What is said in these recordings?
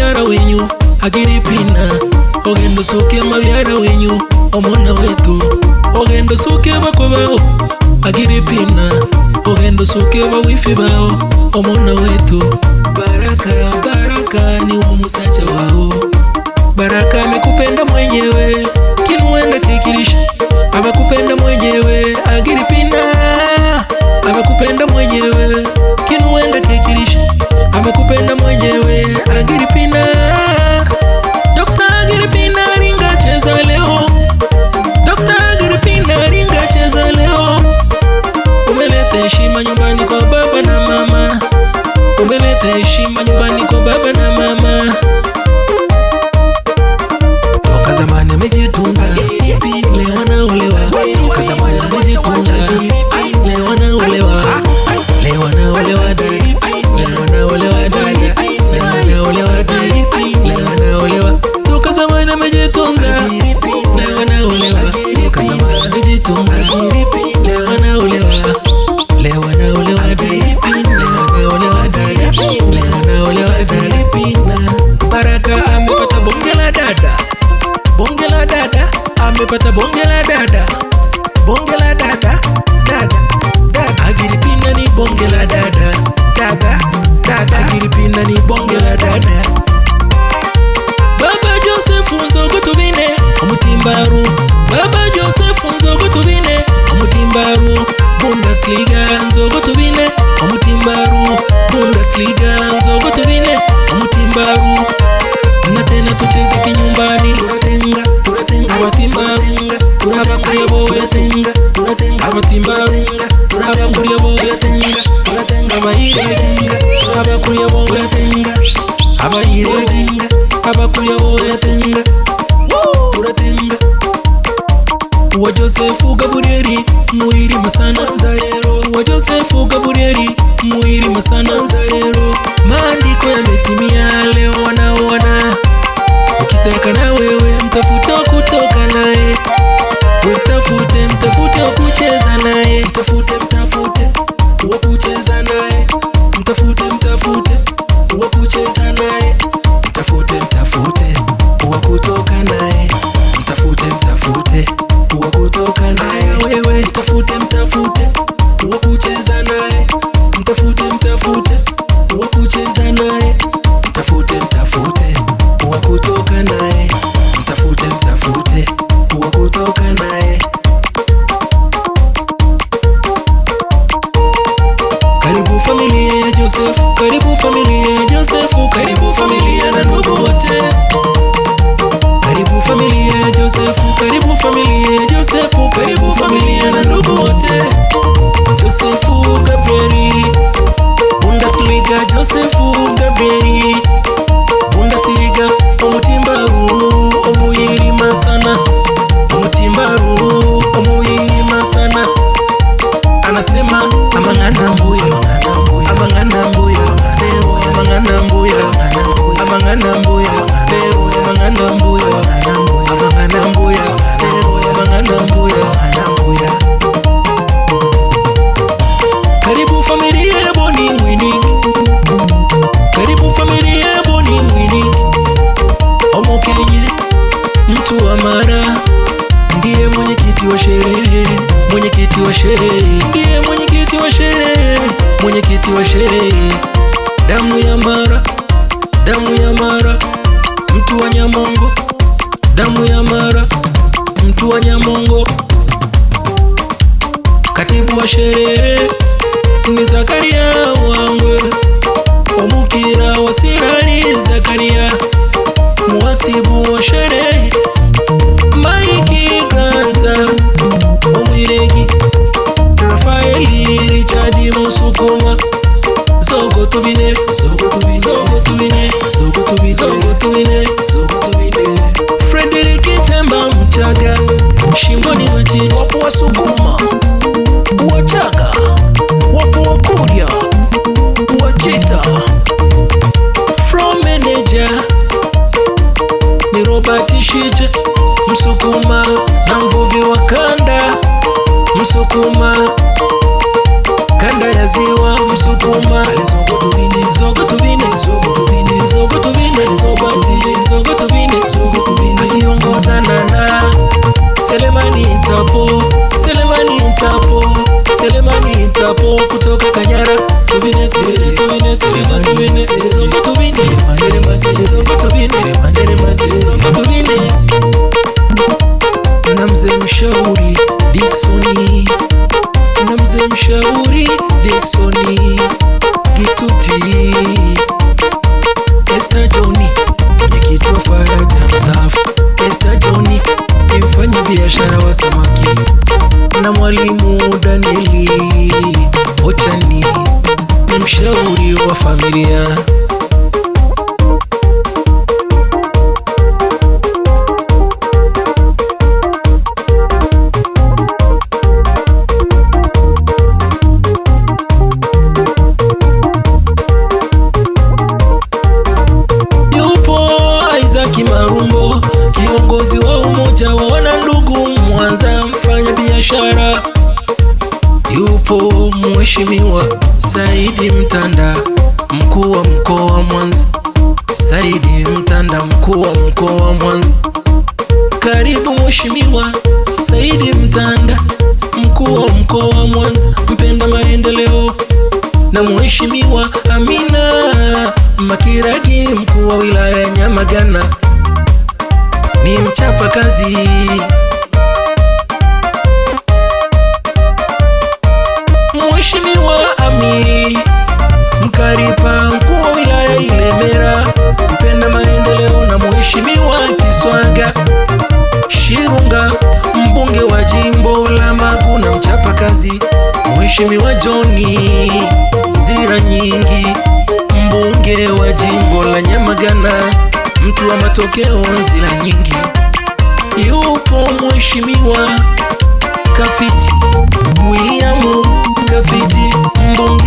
mabyara wenyu Agiripina. Ogendo suke mabyara wenyu omwana wetu. Ogendo suke bako bao Agiripina. Ogendo suke ba wifi bao omwana wetu. Baraka ni wa musacha wao. Baraka amekupenda mwenyewe kinuenda kikirisha. Abakupenda mwenyewe Agiripina. Abakupenda mwenyewe kinuenda kikirisha. Abakupenda mwenyewe Agiripina. Dr. Agiripina ringa cheza leo. Dr. Agiripina ringa cheza leo. Umeleta heshima nyumbani kwa baba na mama. Umeleta heshima nyumbani kwa baba na mama. Toka zamani amejitunza, leo anaolewa. Toka zamani amejitunza, leo anaolewa. Leo anaolewa dada, leo anaolewa dada, leo anaolewa dada, leo anaolewa. Toka zamani amejitunza, leo anaolewa. Toka zamani amejitunza, leo anaolewa. Leo anaolewa dada, leo anaolewa dada, leo anaolewa dada. Baraka amepata bonge la dada. Bonge la dada, amepata bonge la dada. Bonge la dada, dada. Agiripina ni bonge la dada. Dada, Agiripina ni bonge la dada. Baba Joseph Nzogotubine omutimbaru. Baba Joseph Nzogotubine omutimbaru. Bundesliga Nzogotubine omutimbaru. Bundesliga Nzogotubine omutimbaru. Na tena tucheze kinyumbani. Turatenga abatimbaru. Turabakuria boya tenga. Abatimbaru. Turabakuria boya tenga. Abayire tenga. Turabakuria boya tenga. Abayire tenga. Abakuria boya tenga. Turatenga. Wa Josefu Gabrieli muiri masana nzarero. Wa Josefu Gabrieli muiri masana nzarero. Maandiko yametimia leo wanaona. Ukitaka na wewe mtafuta kutoka naye. Mtafute kucheza naye. Mtafute wa kucheza naye. Mtafute wa kucheza naye. Mtafute wa kutoka naye. Mtafute wa kutoka naye. Wewe mtafute wa kucheza naye. Mtafute wa kucheza naye. Mtafute wa kutoka naye. Mtafute wa kutoka naye. Karibu familia ya Josefu, karibu familia ya Josefu, karibu familia na ndugu wote. Karibu familia ya Josefu, karibu familia ya Josefu, karibu familia na ndugu wote. Josefu Gabrieli, Bundesliga Josefu Gabrieli. Bundesliga omutimbaru omuyirima sana. Omutimbaru omuyirima sana. Anasema amangana mbuya, amangana mbuya, leo amangana mbuya, amangana mbuya, leo amangana mbuya, amangana mbuya, leo amangana mbuya. Karibu familia ya Boni Mwinik. Karibu familia ya Boni Mwinik. Omokenye mtu wa Mara ndiye mwenyekiti wa sherehe. Mwenyekiti wa sherehe ndiye mwenyekiti wa sherehe. Mwenyekiti wa sherehe. Damu ya Mara, damu ya Mara, mtu wa Nyamongo. Damu ya Mara, mtu wa Nyamongo. Katibu wa sherehe ni Zakaria Wangwe. Omukira wa Sirari Zakaria. Muhasibu wa sherehe Mike Granta. Omwiregi Rafaeli Richard Musukuma. Zogotubine Frederick Temba Mchaga. Shingoni Machichi. Wapo wa Sukuma, Wachaga, wapo wa Kuria, Wachita. From manager ni Robert Shije. Msukuma na mvuvi wa kanda. Msukuma kanda ya ziwa. Msukuma Zogotubine Selemani Trapo kutoka Kanyara. Tubine Selemani Zongo tubine Selemani Zongo tubine Selemani Zongo tubine. Na mzee mshauri Dicksoni, na mzee mshauri Dicksoni Gituti. Esther Johnny mwenyekiti wa Faraja mstaafu. Esther Johnny ni mfanya biashara wa samaki. Na mwalimu Danieli Ochani ni mshauri wa familia. Marumbo kiongozi wa umoja wa wanandugu Mwanza, mfanya biashara. Yupo mheshimiwa Saidi Mtanda mkuu wa mkoa wa Mwanza. Saidi Mtanda mkuu wa mkoa wa Mwanza. Karibu mheshimiwa Saidi Mtanda mkuu wa mkoa wa Mwanza, mpenda maendeleo. Na mheshimiwa Amina Makiragi mkuu wa wilaya ya Nyamagana, ni mchapa kazi. Mheshimiwa Amiri Mkaripa mkuu wa wilaya Ilemela, mpenda maendeleo. Na mheshimiwa Kiswaga Shirunga mbunge wa jimbo la Magu na mchapa kazi. Mheshimiwa Johnny Zira Nyingi mbunge wa jimbo la Nyamagana, mtu wa matokeo Zira Nyingi. Yupo mheshimiwa Kafiti William Kafiti mbunge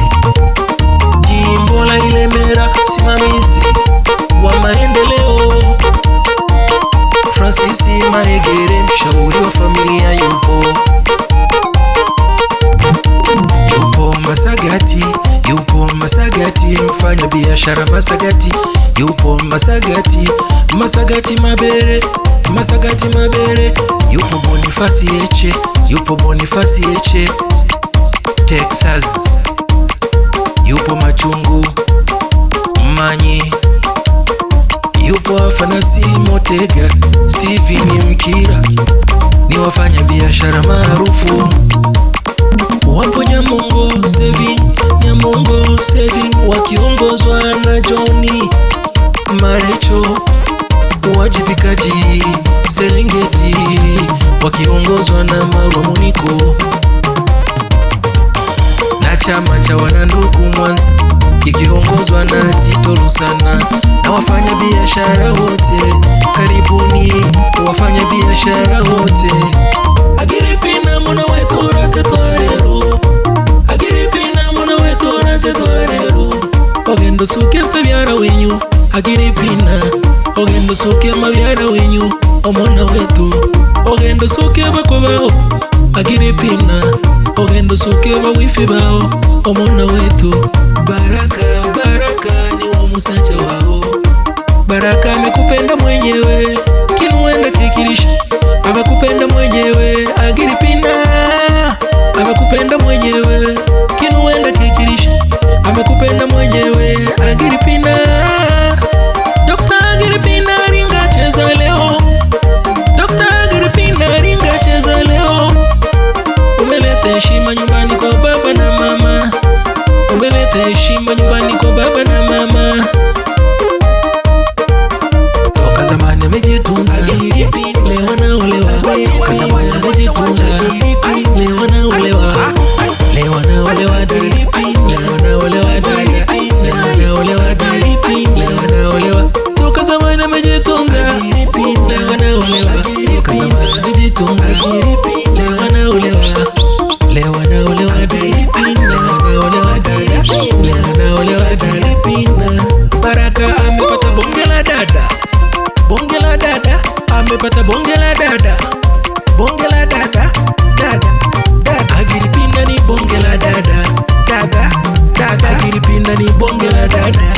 jimbo la Ilemela, simamizi wa maendeleo. Francis Maegere mshauri wa familia yupo. Masagati yupo Masagati mfanya biashara Masagati yupo Masagati. Masagati Mabere, Masagati Mabere yupo. Bonifasi Eche yupo Bonifasi Eche Texas yupo. Machungu Manyi yupo. Afanasi Motega Steven Mkira ni wafanya biashara maarufu. Wapo Nyamongo Saving, Nyamongo Saving wakiongozwa na Johnny Marecho. Wajibikaji Serengeti wakiongozwa na Marwa Muniko. Na chama cha wanandugu Mwanza kikiongozwa na Tito Lusana. Na wafanya biashara wote karibuni, wafanya biashara wote. Agiripina mwana wetu rate twarero, Agiripina mwana wetu rate twarero. Ogendo suke sabyara wenyu Agiripina, ogendo suke mabyara wenyu omwana wetu. Ogendo suke bakobao Agiripina, ogendo suke bawifi bao omwana wetu. Baraka, Baraka ni wa musacha wao. Baraka amekupenda mwenyewe kinuenda kikirisha, amekupenda mwenyewe Agiripina, amekupenda mwenyewe kinuenda kikirisha, amekupenda mwenyewe Agiripina. Dr. Agiripina ringa cheza leo, Dr. Agiripina ringa cheza leo. Umeleta heshima nyumbani kwa baba na mama, umeleta heshima nyumbani kwa baba na mama. Toka zamani amejitunza, leo anaolewa. Toka zamani amejitunza, leo anaolewa. Leo anaolewa dada, leo anaolewa dada, leo anaolewa dada, leo anaolewa. Toka zamani amejitunza, leo anaolewa. Toka zamani amejitunza, leo anaolewa. Leo anaolewa dada, leo anaolewa dada, leo anaolewa dada. Baraka amepata bonge la dada, bonge la dada, amepata bonge la dada, bonge la dada, dada, dada. Agiripina ni bonge la dada, dada, dada. Agiripina ni bonge la dada.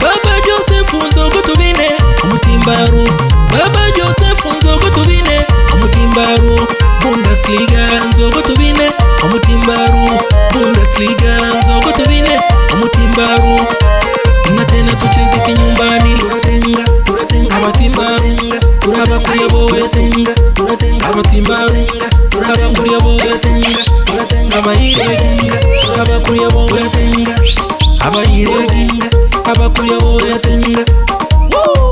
Baba Joseph Nzogo tubine Omutimbaru, Baba Joseph Nzogo tubine Omutimbaru. Bundesliga Nzogo tubine Omutimbaru Bundesliga zogote vine Omutimbaru na tena tucheze kinyumbani. Turatenga abatimbaru turabakuria boya tenga. Abatimbaru turabakuria boya tenga. Abayire turabakuria boya tenga. Abayire abakuria boya tenga.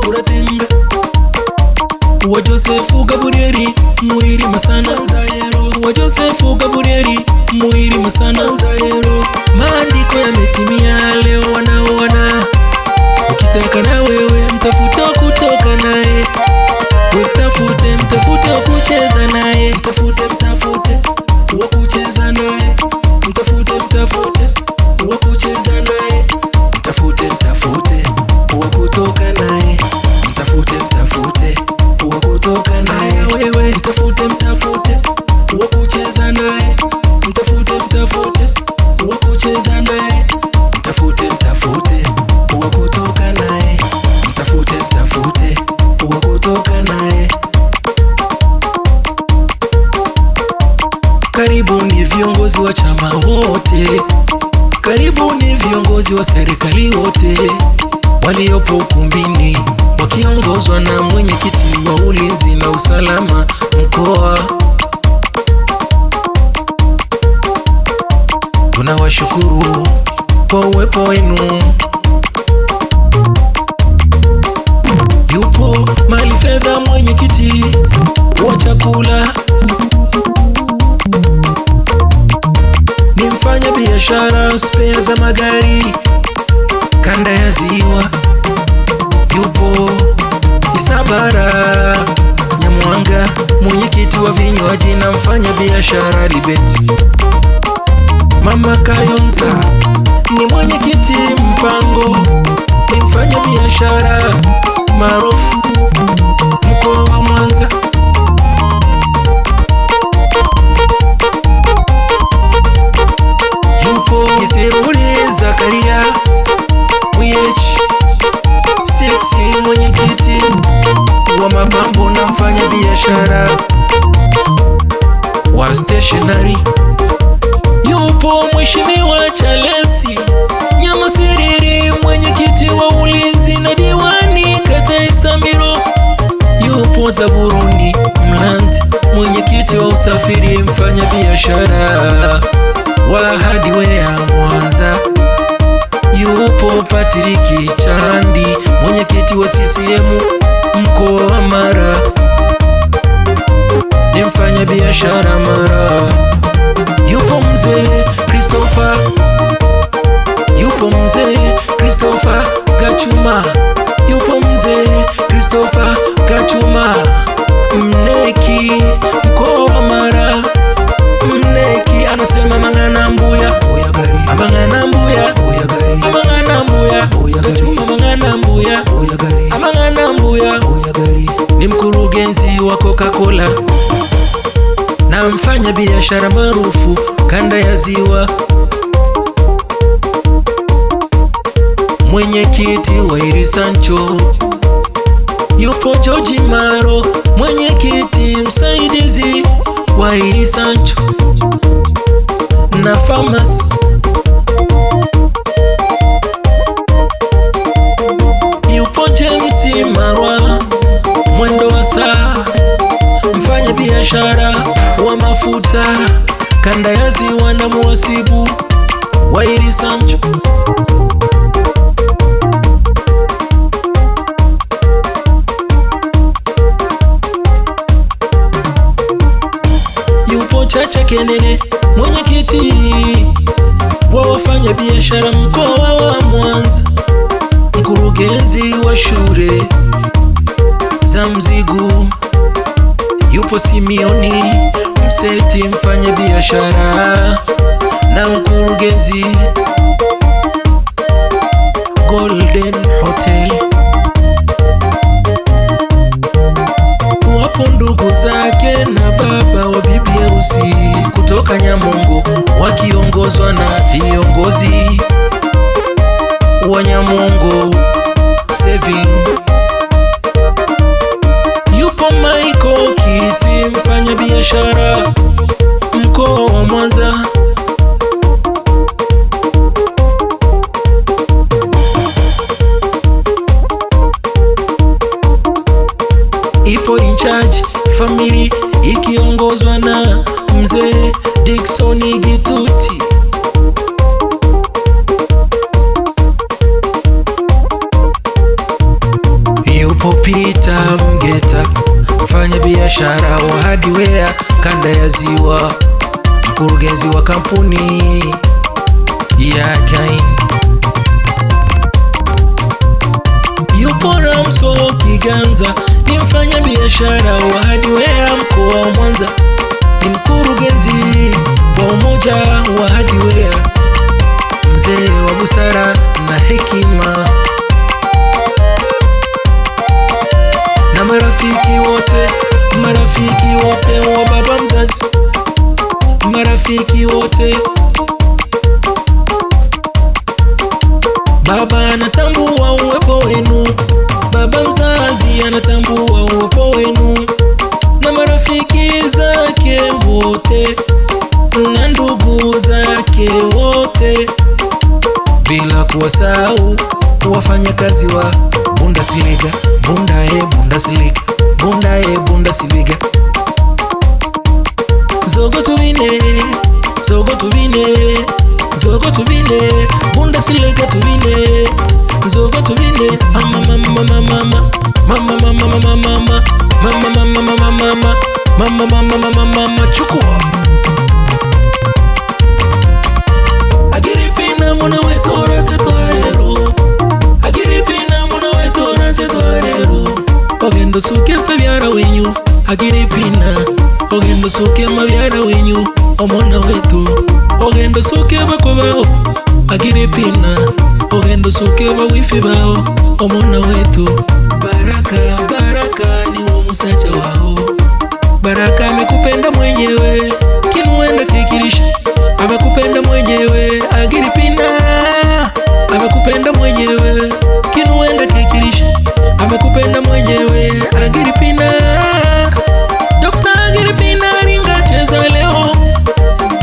Turatenga wa Josefu Gabrieli muiri masana Nzayero. Wa Josefu Gabrieli muiri masana Nzayero. Maandiko yametimia leo wanaoana. Ukitaka na wewe mtafuta kutoka naye. Mtafute kucheza naye. Mtafute wa kucheza naye. Mtafute wa kucheza naye. Mtafute wa kutoka naye. Mtafute wa kutoka naye. Wewe mtafute wa kucheza naye. Mtafute wa kucheza naye. Mtafute wa kutoka naye. Mtafute wa kutoka naye. Karibuni viongozi wa chama wote. Karibuni viongozi wa serikali wote waliopo ukumbini wakiongozwa na mwenyekiti wa ulinzi na usalama mkoa. Tunawashukuru kwa uwepo wenu. Yupo Mali Fedha mwenyekiti wa chakula. Ni mfanya biashara spea za magari kanda ya Ziwa. Yupo Isabara Nyamwanga mwenyekiti wa vinywaji na mfanya biashara Libet. Mama Kayonza ni mwenyekiti mpango, ni mfanya biashara maarufu mkoa wa Mwanza. Yupo Kisiruri Zakaria Mwiyechi Siksi mwenyekiti wa mapambo na mfanya biashara wa stationery. Yupo Mheshimiwa Chalesi Nyamasiriri mwenyekiti wa ulinzi na diwani kata Isamiro. Yupo Zaburundi Mlanzi mwenyekiti wa usafiri mfanya biashara wa Hardware Mwanza. Yupo Patriki Chandi mwenyekiti wa CCM mkoa wa Mara, ni mfanya biashara Mara. Yupo mzee Christopher Gachuma. Yupo mzee Christopher Gachuma Mneki mkoa wa Mara. Mneki anasema mangana mbuya amangana mbuya amangana mbuya Gachuma mangana mbuya amangana mbuya. Ni mkurugenzi wa Coca-Cola na mfanya biashara maarufu kanda ya Ziwa. Mwenyekiti wa Iri Sancho. Yupo George Maro mwenyekiti msaidizi wa Iri Sancho na Farmers. Yupo James Marwa mwendo wa saa mfanya biashara wa mafuta kanda ya Ziwa na mwasibu wa Iri Sancho. Yupo Chacha Kenene mwenyekiti wa wafanya biashara mkoa wa Mwanza. Mkurugenzi wa shule za mzigo. Yupo Simioni Mseti mfanya biashara na mkurugenzi Golden Hotel. Wapo ndugu zake na baba wa bibi harusi kutoka Nyamongo wakiongozwa na viongozi wa Nyamongo Saving. Yupo Michael Kisi mfanya biashara mkoa wa Mwanza. Peter Mgeta, mfanya biashara wa hardware kanda ya Ziwa, mkurugenzi wa kampuni ya Kain. Yupo Ramso Kiganza, ni mfanya biashara wa hardware mkoa wa Mwanza, ni mkurugenzi wa umoja wa hardware, mzee wa busara na hekima. Na marafiki wote wa baba mzazi, marafiki wote, baba anatambua uwepo wenu, baba mzazi anatambua uwepo wenu, na marafiki zake wote na ndugu zake wote, bila kuwasahau wafanyakazi wa Bundesliga, Bundesliga. Zogo tubine, Bundesliga tubine, zogo tubine, mama chukua. Agiripina mwana wetu orate twarero, Agiripina mwana wetu orate twarero. Ogendo suke sabyara wenyu, Agiripina, ogendo suke mabyara wenyu, omwana wetu. Ogendo suke bakobaho, Agiripina, ogendo suke bawifi bao, omwana wetu. Baraka ni wa musacha wao, Baraka amekupenda mwenyewe, kinuenda kikirisha, amekupenda mwenyewe. Agiripina amekupenda mwenyewe, kinuenda kikirisha, amekupenda mwenyewe. Agiripina, Dr. Agiripina ringa cheza leo,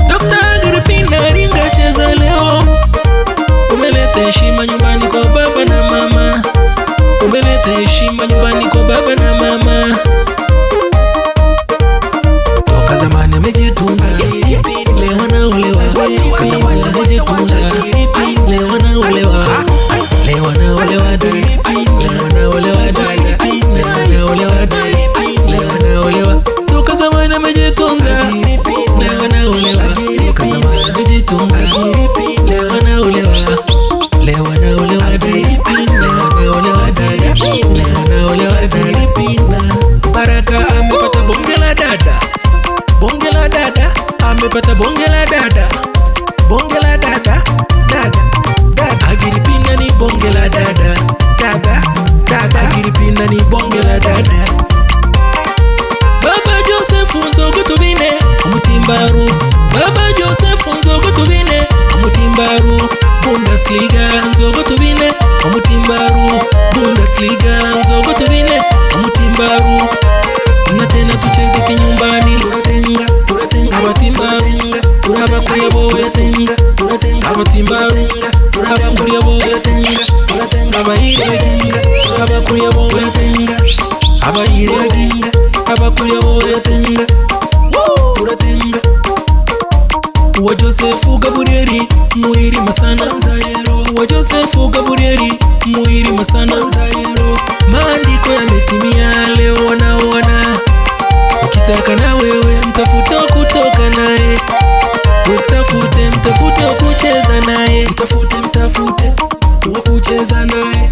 Dr. Agiripina ringa cheza leo. Umeleta heshima nyumbani kwa baba na mama, umeleta heshima nyumbani kwa baba na mama. Toka zamani amejitunza, leo anaolewa. Toka zamani amejitunza, leo anaolewa. Leo anaolewa dada, leo anaolewa dada, leo anaolewa dada, leo anaolewa. Toka zamani amejitunza, leo anaolewa. Toka zamani amejitunza, leo anaolewa. Leo anaolewa dada, leo anaolewa dada, leo anaolewa dada. Baraka amepata bonge la dada, bonge la dada, amepata bonge la dada, bonge la dada, dada. Agiripina ni bonge la dada, dada. Agiripina ni bonge la dada. Baba Joseph Nzogo tubine umutimbaru, Baba Joseph Nzogo tubine umutimbaru. Bundesliga Nzogo tubine umutimbaru, Bundesliga Nzogo tubine umutimbaru. Na tena tucheze kinyumbani, turatenga abatimbarenga, turabakuria boya tenga, turatenga abatimbarenga, turabakuria boya tenga, turatenga abayirenga, turabakuria boya tenga, abayirenga, abakuria boya tenga, turatenga. Wa Josefu Gabrieli muhiri masana nzayero, wa Josefu Gabrieli muhiri masana nzayero. Maandiko yametimia leo wanaona, ukitaka na wewe mtafute kutoka naye, mtafute kucheza naye, mtafute kucheza naye.